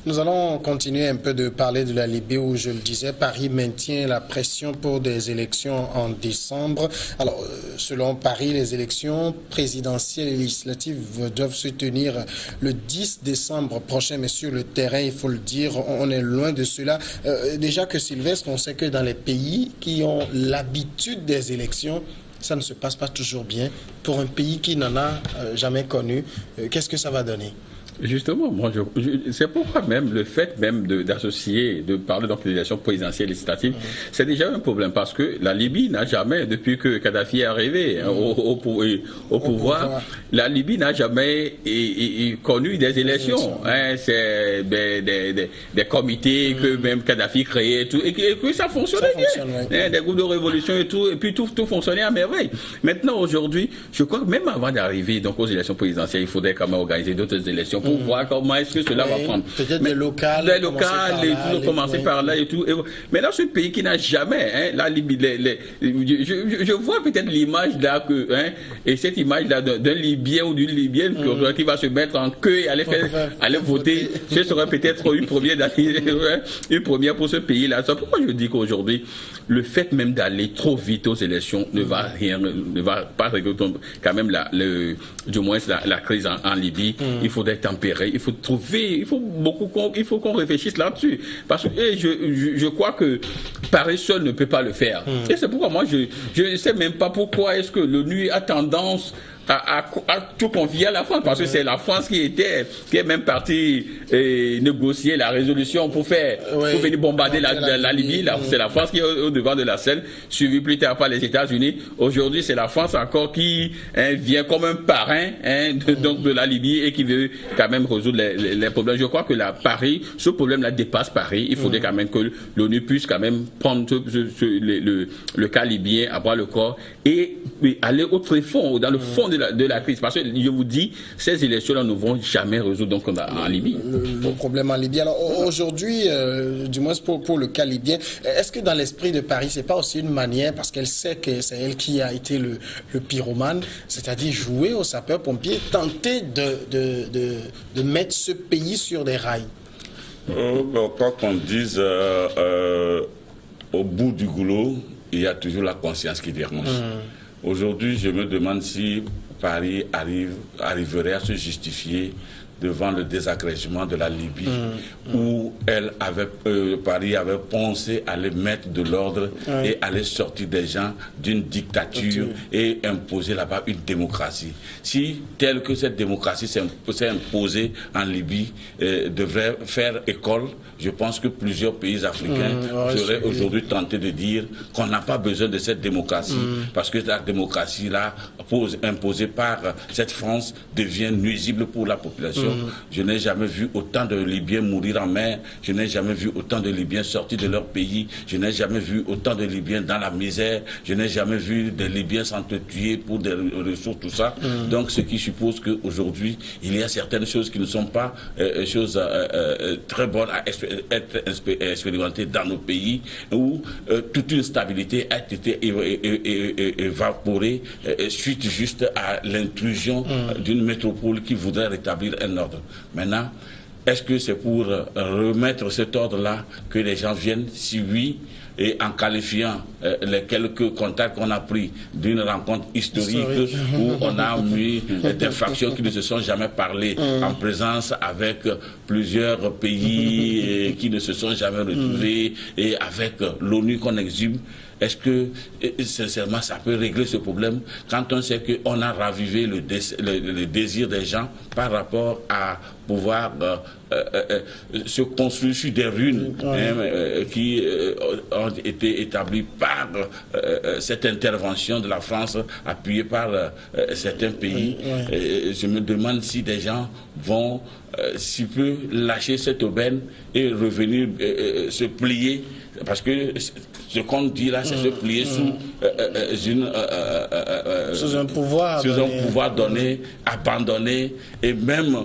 Nous allons continuer un peu de parler de la Libye où, je le disais, Paris maintient la pression pour des élections en décembre. Alors, selon Paris, les élections présidentielles et législatives doivent se tenir le 10 décembre prochain, mais sur le terrain, il faut le dire, on est loin de cela. Déjà que Sylvestre, on sait que dans les pays qui ont l'habitude des élections, ça ne se passe pas toujours bien. Pour un pays qui n'en a jamais connu, qu'est-ce que ça va donner ? Justement, moi, c'est pourquoi même le fait même d'associer, de parler d'organisation présidentielle et législative, c'est déjà un problème parce que la Libye n'a jamais, depuis que Kadhafi est arrivé au pouvoir, la Libye n'a jamais connu des élections. C'est des comités que même Kadhafi créait et tout, et que ça fonctionnait bien. Des groupes de révolution et tout, et puis tout fonctionnait à merveille. Maintenant, aujourd'hui, je crois que même avant d'arriver donc aux élections présidentielles, il faudrait quand même organiser d'autres élections pour voir comment est-ce que cela va prendre. Peut-être des locales. Des locales et tout, commencer par là et tout. Mais là, ce pays qui n'a jamais, la Libye, je vois peut-être l'image là, et cette image-là d'un Libyen ou d'une Libyenne qui va se mettre en queue et aller voter. Ce serait peut-être une première pour ce pays-là. C'est pourquoi je dis qu'aujourd'hui, le fait même d'aller trop vite aux élections ne va pas régler quand même du moins la crise en Libye. Il faudrait tempérer, il faut qu'on réfléchisse là-dessus. Parce que je crois que Paris seul ne peut pas le faire. Et c'est pourquoi moi je ne sais même pas pourquoi est-ce que l'ONU a tendance à tout confier à la France, parce que c'est la France qui est même partie négocier la résolution pour venir bombarder la Libye. C'est la France qui est au devant de la scène, suivi plus tard par les États-Unis. Aujourd'hui, c'est la France encore qui vient comme un parrain de la Libye et qui veut quand même résoudre les problèmes. Je crois que ce problème-là dépasse Paris. Il faudrait quand même que l'ONU puisse quand même prendre le cas libyen à bras le corps et aller au très fond, dans le fond de la crise. Parce que je vous dis, ces élections-là ne vont jamais résoudre donc en Libye. Le problème en Libye. Alors aujourd'hui, du moins pour le cas libyen, est-ce que dans l'esprit de Paris, c'est pas aussi une manière, parce qu'elle sait que c'est elle qui a été le pyromane, c'est-à-dire jouer aux sapeurs-pompiers, tenter de mettre ce pays sur des rails? Quoi qu'on dise, au bout du goulot, il y a toujours la conscience qui dérange. Aujourd'hui, je me demande si Paris arriverait à se justifier devant le désagrégement de la Libye, où Paris avait pensé aller mettre de l'ordre et aller sortir des gens d'une dictature et imposer là-bas une démocratie. Si telle que cette démocratie s'est imposée en Libye devrait faire école, je pense que plusieurs pays africains seraient aujourd'hui tentés de dire qu'on n'a pas besoin de cette démocratie, parce que la démocratie-là, imposée par cette France, devient nuisible pour la population. Je n'ai jamais vu autant de Libyens mourir en mer, je n'ai jamais vu autant de Libyens sortir de leur pays, je n'ai jamais vu autant de Libyens dans la misère, je n'ai jamais vu des Libyens s'entretuer pour des ressources, tout ça. Donc ce qui suppose qu'aujourd'hui, il y a certaines choses qui ne sont pas choses très bonnes à être expérimentées dans nos pays, où toute une stabilité a été évaporée suite juste à l'intrusion d'une métropole qui voudrait rétablir un ordre. Maintenant, est-ce que c'est pour remettre cet ordre-là que les gens viennent? Si oui, et en qualifiant les quelques contacts qu'on a pris d'une rencontre historique où on a mis des factions qui ne se sont jamais parlé en présence avec plusieurs pays qui ne se sont jamais retrouvés et avec l'ONU qu'on exhume. Est-ce que, sincèrement, ça peut régler ce problème quand on sait qu'on a ravivé le désir des gens par rapport à pouvoir se construire sur des ruines qui ont été établies par cette intervention de la France appuyée par certains pays. Je me demande si des gens vont si peu lâcher cette aubaine et revenir se plier, parce que ce qu'on dit là, c'est se plier sous un pouvoir donné, abandonné, et même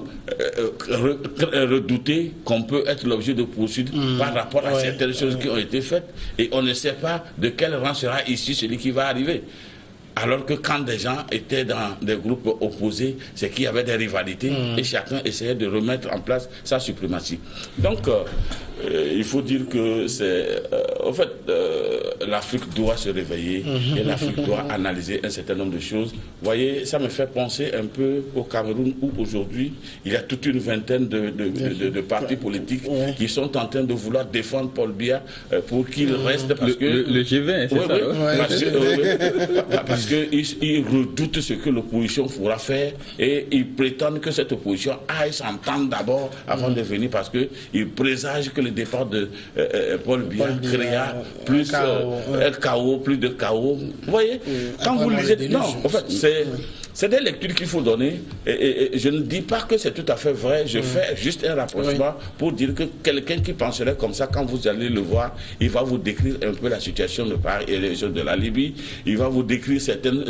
redouter qu'on peut être l'objet de poursuites par rapport à certaines choses qui ont été faites, et on ne sait pas de quel rang sera issu celui qui va arriver. Alors que quand des gens étaient dans des groupes opposés, c'est qu'il y avait des rivalités et chacun essayait de remettre en place sa suprématie. Donc, il faut dire que en fait, l'Afrique doit se réveiller et l'Afrique doit analyser un certain nombre de choses. Vous voyez, ça me fait penser un peu au Cameroun où aujourd'hui, il y a toute une vingtaine de partis politiques qui sont en train de vouloir défendre Paul Biya pour qu'il reste. Parce que le G20, c'est parce qu'ils redoutent ce que l'opposition pourra faire et ils prétendent que cette opposition aille s'entendre d'abord avant de venir parce qu'ils présagent que le départ de Paul Biya créa plus chaos, plus de chaos. Vous voyez, quand vous lisez... Non, en fait, c'est des lectures qu'il faut donner et je ne dis pas que c'est tout à fait vrai, je fais juste un rapprochement pour dire que quelqu'un qui penserait comme ça, quand vous allez le voir, il va vous décrire un peu la situation de Paris et les choses de la Libye, il va vous décrire certaines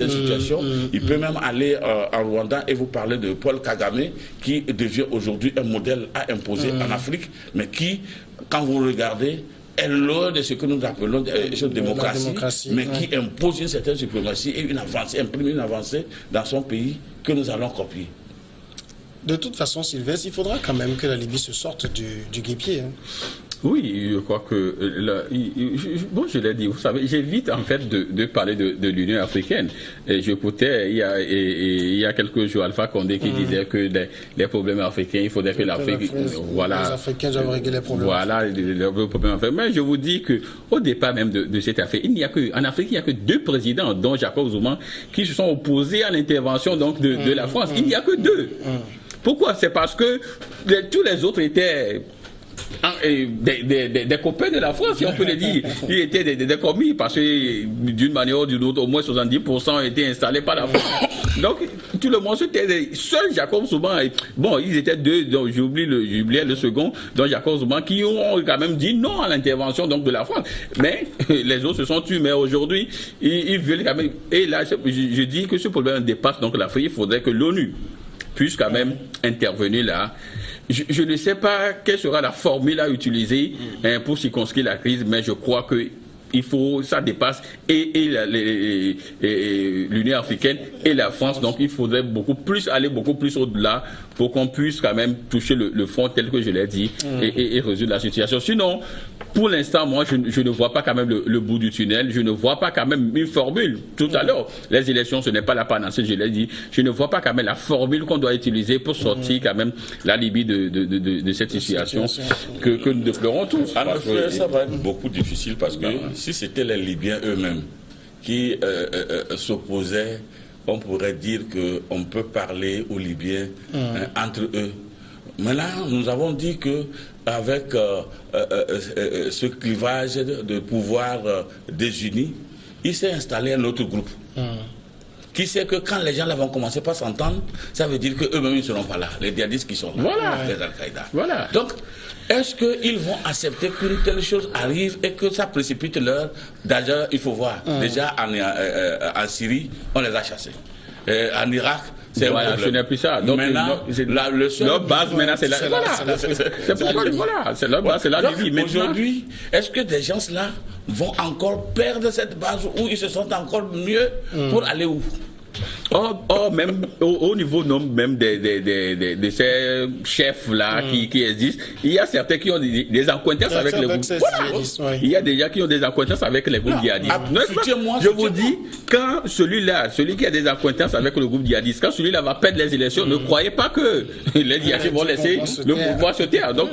situations, il peut même aller en Rwanda et vous parler de Paul Kagame qui devient aujourd'hui un modèle à imposer en Afrique, mais qui, quand vous regardez, est loin de ce que nous appelons démocratie, mais qui impose une certaine suprématie et imprime une avancée dans son pays que nous allons copier. De toute façon, Sylvestre, il faudra quand même que la Libye se sorte du guêpier. Oui, je crois que bon, je l'ai dit, vous savez, j'évite en fait de parler de l'Union africaine. Et j'écoutais il y a quelques jours Alpha Condé qui disait que les problèmes africains, il faudrait que l'Afrique, voilà, les Africains doivent régler les problèmes. Voilà, les problèmes africains. Mais je vous dis que au départ même de cette affaire, en Afrique, il n'y a que 2 présidents, dont Jacob Zuma, qui se sont opposés à l'intervention donc de la France. Il n'y a que 2. Pourquoi? C'est parce que tous les autres étaient des copains de la France, si on peut le dire. Ils étaient des commis parce que d'une manière ou d'une autre, au moins 70% étaient installés par la France. Donc tout le monde se taisait. Seul Jacob Zuma, bon, ils étaient 2, donc j'oubliais le second, donc Jacob Zuma, qui ont quand même dit non à l'intervention donc de la France. Mais les autres se sont tués. Mais aujourd'hui, ils veulent quand même. Et là, je dis que ce problème dépasse donc l'Afrique. Il faudrait que l'ONU puisse quand même intervenir là. Je ne sais pas quelle sera la formule à utiliser pour circonscrire la crise, mais je crois que ça dépasse l'Union africaine et la France, donc il faudrait aller beaucoup plus au-delà pour qu'on puisse quand même toucher le fond tel que je l'ai dit et résoudre la situation. Sinon, pour l'instant, moi, je ne vois pas quand même le bout du tunnel, je ne vois pas quand même une formule. Tout à l'heure, les élections, ce n'est pas la panacée, je l'ai dit, je ne vois pas quand même la formule qu'on doit utiliser pour sortir quand même la Libye de cette situation que nous déplorons tous. Alors, ça va être beaucoup difficile parce que si c'était les Libyens eux-mêmes qui s'opposaient, on pourrait dire qu'on peut parler aux Libyens entre eux. Mais là, nous avons dit qu'avec ce clivage de pouvoir désunis, il s'est installé un autre groupe. Qui sait que quand les gens là vont commencer par s'entendre, ça veut dire qu'eux-mêmes ne seront pas là. Les djihadistes qui sont là, les Al-Qaïda. Voilà. Donc, est-ce qu'ils vont accepter qu'une telle chose arrive et que ça précipite leur... D'ailleurs, il faut voir, déjà en Syrie, on les a chassés. En Irak, c'est voilà, ce n'est plus ça. Donc, maintenant, leur base, maintenant, c'est la... C'est pourquoi, voilà, c'est leur base, c'est la Libye. Aujourd'hui, est-ce que des gens là vont encore perdre cette base où ils se sentent encore mieux pour aller où? Même au niveau même de ces chefs-là qui existent, il y a certains qui ont des accointances avec les groupes. Voilà. Il y a des gens qui ont des accointances avec les groupes djihadistes. Je vous dis, quand celui qui a des accointances avec le groupe djihadiste, quand celui-là va perdre les élections, ne croyez pas que les djihadistes vont laisser le pouvoir se taire. Donc,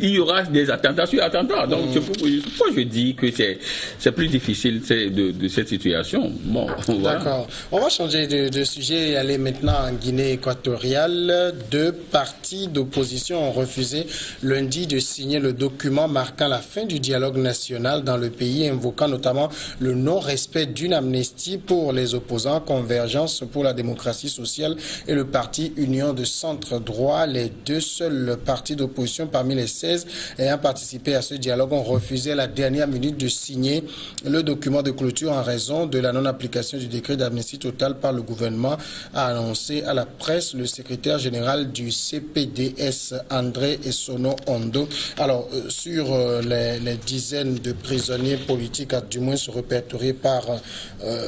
il y aura des attentats sur attentats. Donc, c'est pourquoi je dis que c'est plus difficile de cette situation. Bon, voilà. D'accord. On va changer de sujet et aller maintenant en Guinée équatoriale. 2 partis d'opposition ont refusé lundi de signer le document marquant la fin du dialogue national dans le pays, invoquant notamment le non-respect d'une amnistie pour les opposants, Convergence pour la démocratie sociale et le parti Union de centre droit, les 2 seuls partis d'opposition parmi les 16 16 ayant participé à ce dialogue ont refusé à la dernière minute de signer le document de clôture en raison de la non-application du décret d'amnistie totale par le gouvernement, a annoncé à la presse le secrétaire général du CPDS, André Essono Ondo. Alors, sur les dizaines de prisonniers politiques, du moins répertoriés par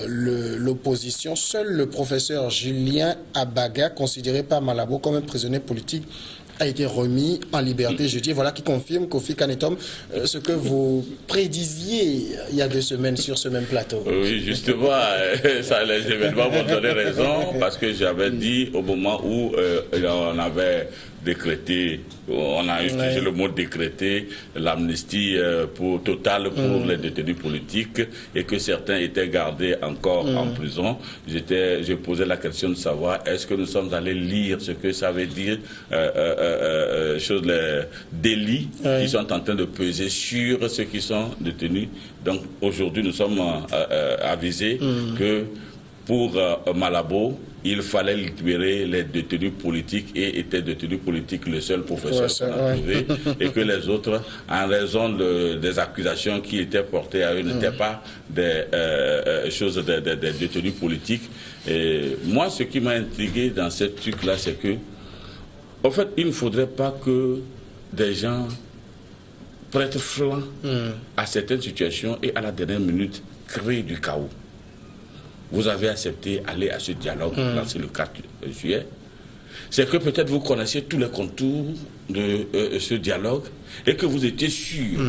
l'opposition, seul le professeur Julien Abaga, considéré par Malabo comme un prisonnier politique, a été remis en liberté jeudi. Voilà qui confirme, Kofi Kanetom, ce que vous prédisiez il y a 2 semaines sur ce même plateau. Oui, justement, les événements m'ont donné raison, parce que j'avais dit au moment où on avait décrété, on a utilisé le mot décrété, l'amnistie totale pour les détenus politiques, et que certains étaient gardés encore en prison. Je posais la question de savoir, est-ce que nous sommes allés lire ce que ça veut dire, les délits qui sont en train de peser sur ceux qui sont détenus. Donc aujourd'hui, nous sommes avisés que pour Malabo, il fallait libérer les détenus politiques, et étaient détenus politiques le seul professeur qu'on a trouvé, et que les autres, en raison des accusations qui étaient portées à eux, n'étaient pas des détenus politiques. Et moi, ce qui m'a intrigué dans ce truc-là, c'est que, en fait, il ne faudrait pas que des gens prêtent flanc à certaines situations et à la dernière minute créent du chaos. Vous avez accepté d'aller à ce dialogue, là c'est le 4 juillet. C'est que peut-être vous connaissez tous les contours de ce dialogue et que vous étiez sûr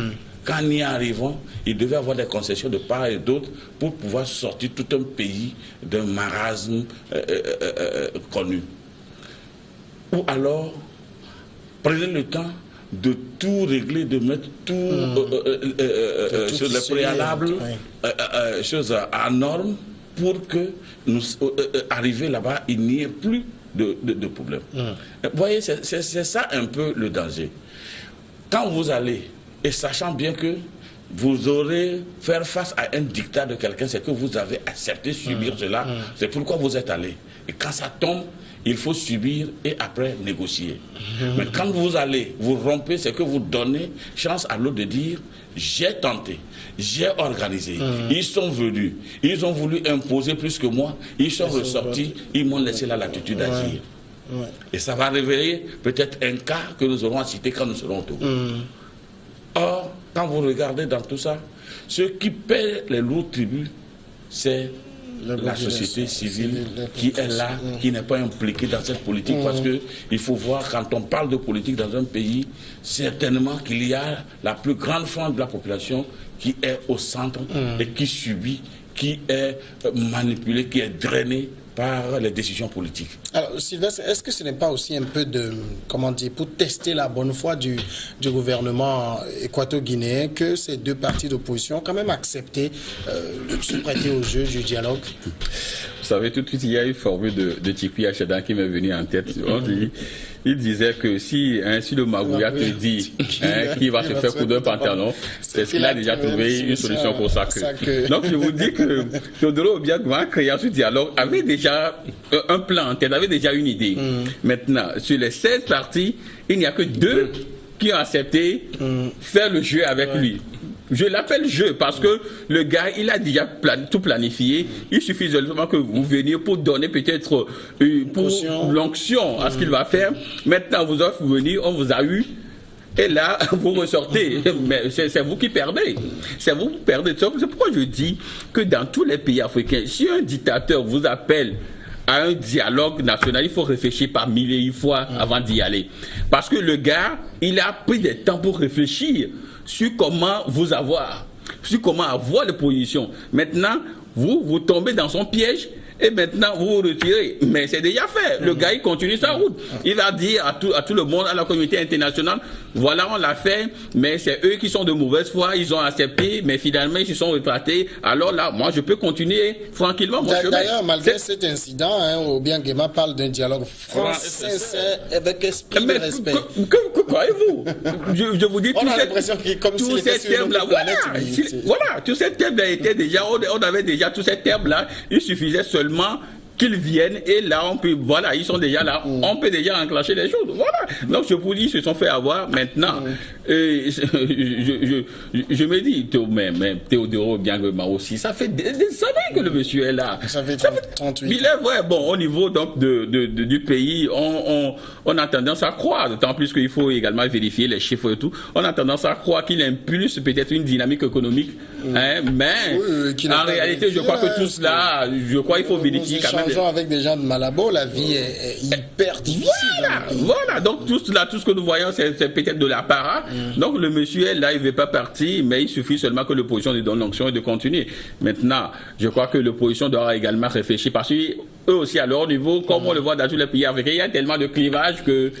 qu'en y arrivant, il devait y avoir des concessions de part et d'autre pour pouvoir sortir tout un pays d'un marasme connu. Ou alors, prenez le temps de tout régler, de mettre tout sur les préalables, choses en norme, pour que nous arriver là-bas, il n'y ait plus de problème. Vous voyez, c'est ça un peu le danger. Quand vous allez, et sachant bien que vous aurez faire face à un dictat de quelqu'un, c'est que vous avez accepté subir cela, c'est pourquoi vous êtes allé. Et quand ça tombe, il faut subir et après négocier. Mais quand vous allez, vous rompez, c'est que vous donnez chance à l'autre de dire « j'ai tenté, j'ai organisé, ils sont venus, ils ont voulu imposer plus que moi, ils sont ressortis, ils m'ont laissé la latitude d'agir. » Et ça va révéler peut-être un cas que nous aurons à citer quand nous serons autour. Or, quand vous regardez dans tout ça, ceux qui paient les lourds tributs, c'est la société civile qui est là, qui n'est pas impliquée dans cette politique, parce que il faut voir, quand on parle de politique dans un pays, certainement qu'il y a la plus grande frange de la population qui est au centre et qui subit, qui est manipulée, qui est drainée par les décisions politiques. Alors, Sylvestre, est-ce que ce n'est pas aussi un peu de, comment dire, pour tester la bonne foi du gouvernement équato-guinéen que ces 2 partis d'opposition ont quand même accepté de se prêter au jeu du dialogue? Vous savez, tout de suite, il y a une formule de Tikwi Achedan qui m'est venue en tête. Il disait que si le Magouya te dit qu'il va se faire coudre un pantalon, c'est qu'il a déjà trouvé une solution pour ça. Donc je vous dis que Teodoro Obiang, créant ce dialogue, avait déjà un plan en tête, avait déjà une idée. Maintenant, sur les 16 partis, il n'y a que 2 qui ont accepté faire le jeu avec lui. Je l'appelle jeu parce que le gars, il a déjà tout planifié. Il suffit seulement que vous veniez pour donner peut-être pour l'onction à ce qu'il va faire. Maintenant, vous offre venir, on vous a eu. Et là, vous ressortez. Mais c'est vous qui perdez. C'est vous qui perdez. C'est pourquoi je dis que dans tous les pays africains, si un dictateur vous appelle à un dialogue national, il faut réfléchir par milliers de fois avant d'y aller. Parce que le gars, il a pris du temps pour réfléchir sur comment vous avoir, sur comment avoir les positions. Maintenant, vous tombez dans son piège et maintenant vous vous retirez. Mais c'est déjà fait. Le gars, il continue sa route. Il va dire à tout le monde, à la communauté internationale, voilà, on l'a fait, mais c'est eux qui sont de mauvaise foi, ils ont accepté, mais finalement, ils se sont rétractés. Alors là, moi, je peux continuer tranquillement mon chemin. D'ailleurs, malgré cet incident, Obiang Nguema parle d'un dialogue franc, sincère, avec esprit de respect. Que croyez-vous? Je vous dis, on a l'impression que comme tous ces termes-là, voilà, tous ces termes-là étaient déjà, on avait déjà tous ces termes-là, il suffisait seulement qu'ils viennent et là on peut, voilà, ils sont déjà là, on peut déjà enclencher les choses, voilà. Donc je vous dis, ils se sont fait avoir. Maintenant, je me dis, même Théodoro Biangema aussi, ça fait des années que le monsieur est là. Ça fait 38 ans. Il est vrai, bon, au niveau donc du pays, on a tendance à croire, d'autant plus qu'il faut également vérifier les chiffres et tout, on a tendance à croire qu'il impulse peut-être une dynamique économique, hein, mais en réalité, je crois que tout cela, je crois qu'il faut vérifier quand même. Avec des gens de Malabo, la vie est hyper difficile. Voilà, donc tout cela, tout ce que nous voyons, c'est peut-être de l'apparat. Donc le monsieur est là, il ne veut pas partir, mais il suffit seulement que l'opposition lui donne l'onction et de continuer. Maintenant, je crois que l'opposition doit également réfléchir parce que eux aussi à leur niveau, comme on le voit dans tous les pays africains, il y a tellement de clivages que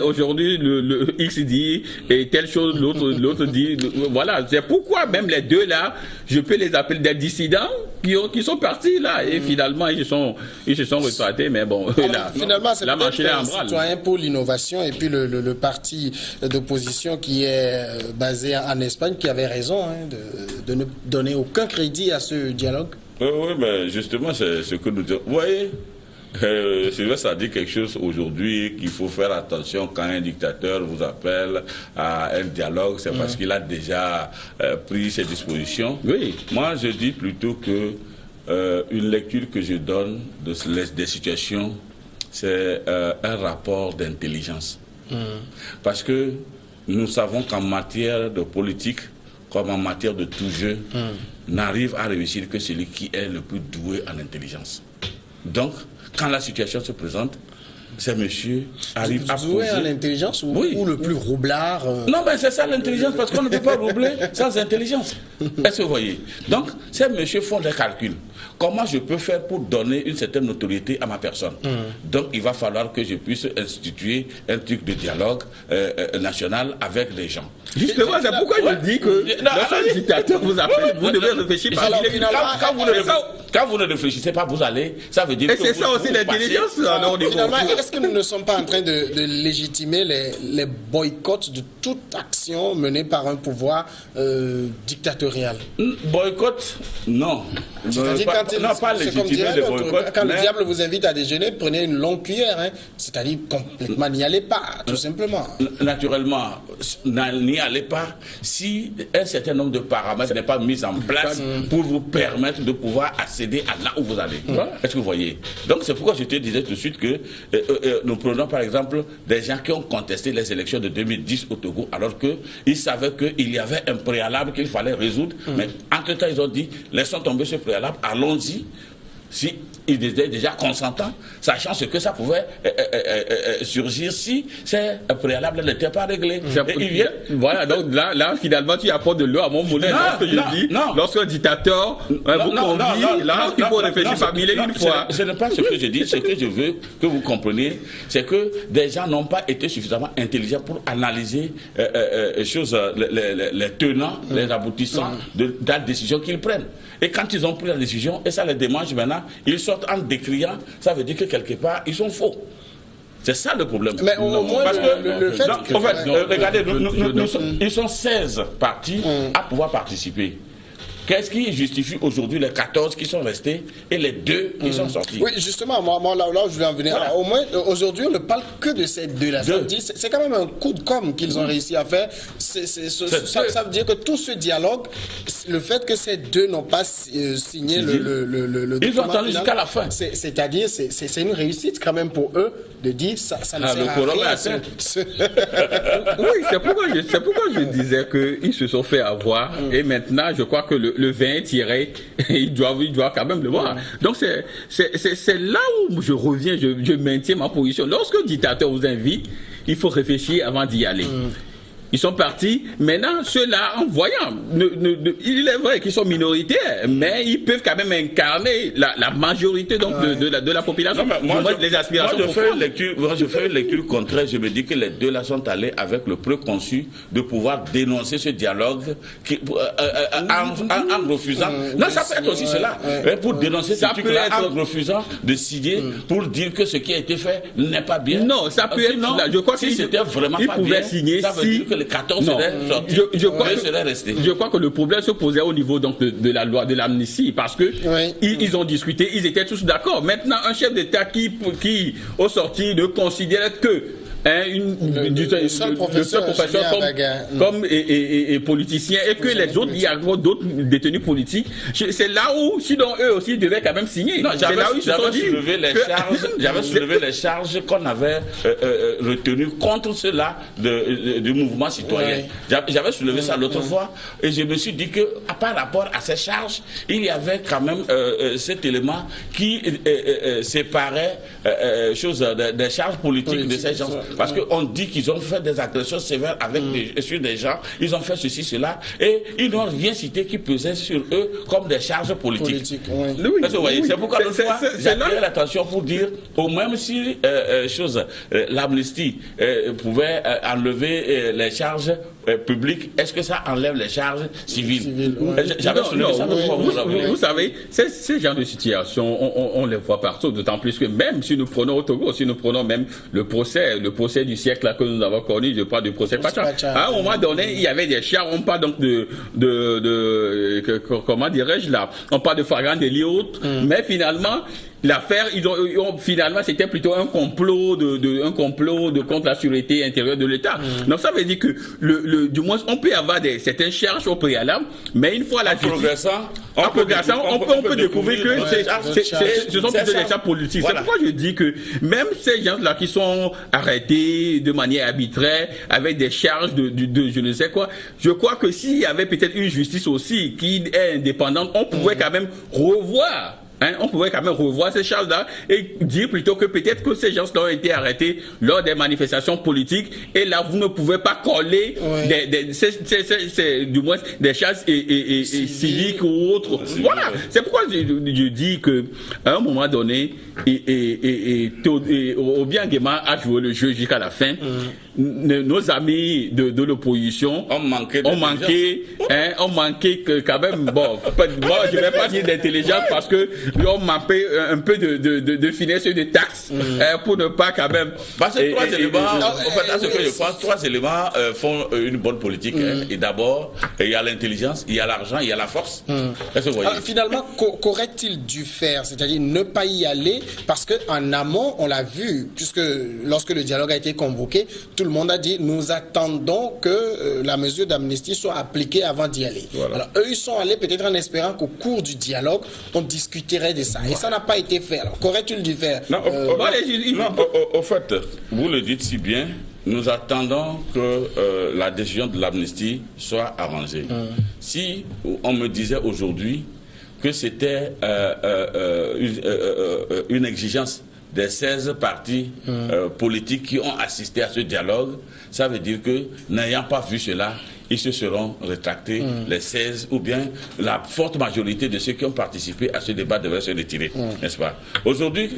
aujourd'hui le X dit et telle chose, l'autre dit. Voilà, c'est pourquoi même les deux là, je peux les appeler des dissidents qui sont partis là et finalement ils se sont retraités, mais bon. Alors, là, finalement, c'est peut-être un Citoyen pour l'innovation et puis le parti d'opposition qui est basé en Espagne qui avait raison de ne donner aucun crédit à ce dialogue. Oui, mais justement, c'est ce que nous disons. Vous voyez, Sylvestre a dit quelque chose aujourd'hui qu'il faut faire attention quand un dictateur vous appelle à un dialogue, c'est parce qu'il a déjà pris ses dispositions. Oui. Moi, je dis plutôt que une lecture que je donne des situations, c'est un rapport d'intelligence. Parce que nous savons qu'en matière de politique, comme en matière de tout jeu, n'arrive à réussir que celui qui est le plus doué en intelligence. Donc, quand la situation se présente, ces messieurs arrivent à poser... Doué en intelligence ou le plus roublard Non, mais c'est ça l'intelligence, parce qu'on ne peut pas roubler sans intelligence. Est-ce que vous voyez? Donc, ces messieurs font des calculs. Comment je peux faire pour donner une certaine notoriété à ma personne? Donc, il va falloir que je puisse instituer un truc de dialogue national avec les gens. Justement, c'est pourquoi je dis que lorsqu'un dictateur vous appelle, vous devez réfléchir par quand vous ne réfléchissez pas, vous allez, ça veut dire que c'est ça aussi l'intelligence. Finalement, est-ce que nous ne sommes pas en train de légitimer les boycotts de toute action menée par un pouvoir dictatorial? Boycott, non. C'est-à-dire quand le diable vous invite à déjeuner, prenez une longue cuillère, c'est-à-dire complètement n'y allez pas, tout simplement. Naturellement, n'y allez pas si un certain nombre de paramètres n'est pas mis en place pour vous permettre de pouvoir accéder à là où vous allez. Est-ce que vous voyez? Donc c'est pourquoi je te disais tout de suite que nous prenons par exemple des gens qui ont contesté les élections de 2010 au Togo alors qu'ils savaient qu'il y avait un préalable qu'il fallait résoudre, mais entre-temps ils ont dit laissons tomber ce préalable, allons-y. Si ils étaient déjà consentants, sachant ce que ça pouvait surgir si ces préalables n'étaient pas réglés. Voilà, donc là, finalement, tu apportes de l'eau à mon moulin. Lorsqu'un dictateur vous convie, là, il faut réfléchir par mille et une fois. Ce n'est pas ce que je dis. Ce que je veux que vous compreniez, c'est que des gens n'ont pas été suffisamment intelligents pour analyser les tenants, les aboutissants de la décision qu'ils prennent. Et quand ils ont pris la décision, et ça les démange maintenant, ils sortent en décriant, ça veut dire que quelque part, ils sont faux. C'est ça le problème. Mais au moins, parce le fait que... En fait, regardez, ils sont 16 partis à pouvoir participer. Qu'est-ce qui justifie aujourd'hui les 14 qui sont restés et les 2 qui sont sortis? Oui, justement, moi là où je vais en venir. Voilà. Au moins, aujourd'hui, on ne parle que de ces deux-là. C'est quand même un coup de com' qu'ils ont réussi à faire. Ça veut dire que tout ce dialogue, le fait que ces deux n'ont pas signé le ils ont attendu jusqu'à la fin. C'est-à-dire, c'est une réussite quand même pour eux de dire ça ne sert à rien. Oui, c'est pourquoi je disais qu'ils se sont fait avoir. Et maintenant, je crois que le 20 tiré, il doit quand même le voir. Donc c'est là où je reviens, je maintiens ma position. Lorsque le dictateur vous invite, il faut réfléchir avant d'y aller. Ils sont partis. Maintenant, ceux-là, en voyant, il est vrai qu'ils sont minoritaires, mais ils peuvent quand même incarner la majorité donc, de la population. Non, moi, je fais une lecture contraire. Je me dis que les deux là sont allés avec le préconçu de pouvoir dénoncer ce dialogue en refusant. Non, ça peut être aussi cela. Pour dénoncer ce truc-là en refusant de signer pour dire que ce qui a été fait n'est pas bien. Non, ça peut être. Je crois si c'était vraiment pas bien, signer, ça veut dire que les 14 seraient sortis, seraient restés. Je crois que le problème se posait au niveau donc de la loi de l'amnistie, parce que ils ont discuté, ils étaient tous d'accord. Maintenant, un chef d'État qui au sorti ne considère que le seul professeur comme politicien, et que les autres, il y a d'autres détenus politiques. C'est là où, sinon eux aussi devaient quand même signer. J'avais soulevé les charges qu'on avait retenues contre ceux-là du mouvement citoyen. J'avais soulevé ça l'autre fois, et je me suis dit que, par rapport à ces charges, il y avait quand même cet élément qui séparait des charges politiques de ces gens. Parce qu'on dit qu'ils ont fait des agressions sévères sur des gens, ils ont fait ceci, cela, et ils n'ont rien cité qui pesait sur eux comme des charges politiques. C'est pourquoi l'autre fois, j'attire l'attention pour dire, au même si l'amnistie pouvait enlever les charges publiques, est-ce que ça enlève les charges civiles? J'avais soulevé ça l'autre fois. Vous savez, ces genres de situations, on les voit partout, d'autant plus que même si nous prenons au Togo, si nous prenons même le procès du siècle là, que nous avons connu, je parle du procès Pacha. À un moment donné, il y avait des chars, on parle donc comment dirais-je là, on parle de flagrant délit autre, mais finalement, l'affaire, finalement, c'était plutôt un complot de contre la sécurité intérieure de l'État. Donc ça veut dire que du moins on peut avoir certaines charges au préalable, mais une fois la justice, en progressant, on peut découvrir que ce sont plutôt des charges politiques. Voilà. C'est pourquoi je dis que même ces gens-là qui sont arrêtés de manière arbitraire avec des charges de je ne sais quoi, je crois que s'il y avait peut-être une justice aussi qui est indépendante, on pouvait quand même revoir. On pouvait quand même revoir ces charges-là et dire plutôt que peut-être que ces gens-là ont été arrêtés lors des manifestations politiques, et là vous ne pouvez pas coller du moins des charges civiques ou autres. Voilà. C'est pourquoi je dis que à un moment donné, Obiang-Nguema a joué le jeu jusqu'à la fin. Nos amis de l'opposition ont manqué quand même. Bon, moi je ne vais pas dire d'intelligence parce que ils ont manqué un peu de finesse de taxes pour ne pas quand même. Parce que trois éléments font une bonne politique. Et d'abord, il y a l'intelligence, il y a l'argent, il y a la force. Est-ce que vous voyez? Alors, finalement, qu'aurait-il dû faire? C'est-à-dire ne pas y aller, parce qu'en amont, on l'a vu, puisque lorsque le dialogue a été convoqué, tout le monde a dit nous attendons que la mesure d'amnistie soit appliquée avant d'y aller. Voilà. Alors eux, ils sont allés peut-être en espérant qu'au cours du dialogue, on discuterait de ça. Et ça n'a pas été fait. Alors qu'aurait-il dû faire? Au fait, vous le dites si bien, nous attendons que la décision de l'amnistie soit arrangée. Si on me disait aujourd'hui que c'était une exigence des 16 partis politiques qui ont assisté à ce dialogue, ça veut dire que, n'ayant pas vu cela, ils se seront rétractés, les 16, ou bien la forte majorité de ceux qui ont participé à ce débat devraient se retirer, n'est-ce pas? Aujourd'hui,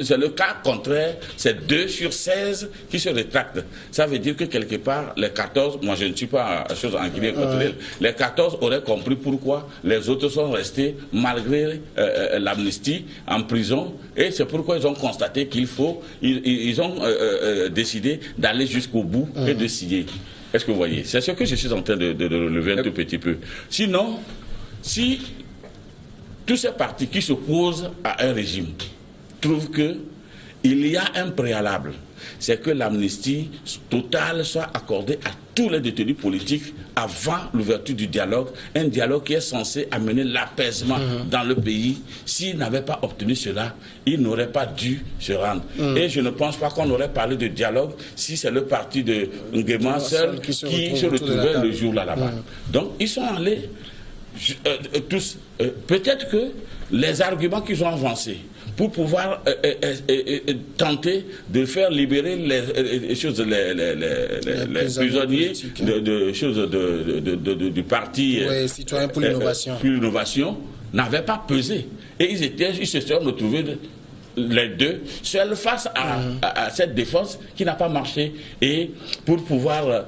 c'est le cas contraire, c'est 2 sur 16 qui se rétractent. Ça veut dire que quelque part, les 14, moi je ne suis pas chose en guillemets contre elle, les 14 auraient compris pourquoi les autres sont restés malgré l'amnistie en prison, et c'est pourquoi ils ont constaté qu'ils ont décidé d'aller jusqu'au bout et de signer. Est-ce que vous voyez? C'est ce que je suis en train de relever un tout petit peu. Sinon, si tous ces partis qui s'opposent à un régime trouvent qu'il y a un préalable, c'est que l'amnistie totale soit accordée à tous les détenus politiques avant l'ouverture du dialogue, un dialogue qui est censé amener l'apaisement dans le pays. S'ils n'avaient pas obtenu cela, ils n'auraient pas dû se rendre. Et je ne pense pas qu'on aurait parlé de dialogue si c'est le parti de Nguema seul qui se retrouvait le jour là-bas. Donc ils sont allés tous. Peut-être que les arguments qu'ils ont avancés pour pouvoir tenter de faire libérer les prisonniers du parti citoyen pour l'innovation, n'avaient pas pesé. Et ils se sont retrouvés les deux seuls face à cette défense qui n'a pas marché. Et pour pouvoir,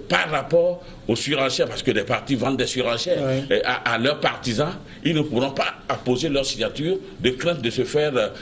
par rapport aux surenchères, parce que les partis vendent des surenchères à leurs partisans, ils ne pourront pas apposer leur signature de crainte de se faire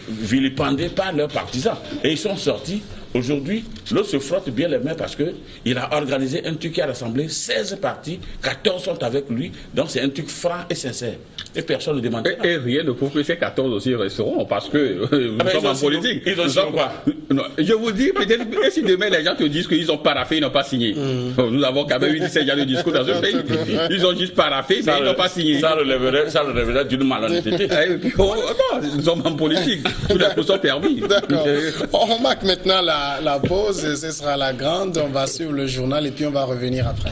vilipender par leurs partisans. Et ils sont sortis Aujourd'hui, l'autre se frotte bien les mains parce qu'il a organisé un truc qui a rassemblé 16 partis, 14 sont avec lui, donc c'est un truc franc et sincère. Et personne ne demande. Et rien ne prouve que ces 14 aussi resteront parce que nous sommes en politique. Ils ont signé quoi? Non, je vous dis, peut-être, et si demain les gens te disent qu'ils ont paraffé, ils n'ont pas signé. Nous avons quand même eu 17 ans de discours dans ce pays. Ils ont juste paraffé, mais ils n'ont pas signé. Ça relèverait d'une malhonnêteté. Nous sommes en politique. Tous les coups sont permis. D'accord. On marque maintenant la pause. Ce sera la grande. On va suivre le journal et puis on va revenir après.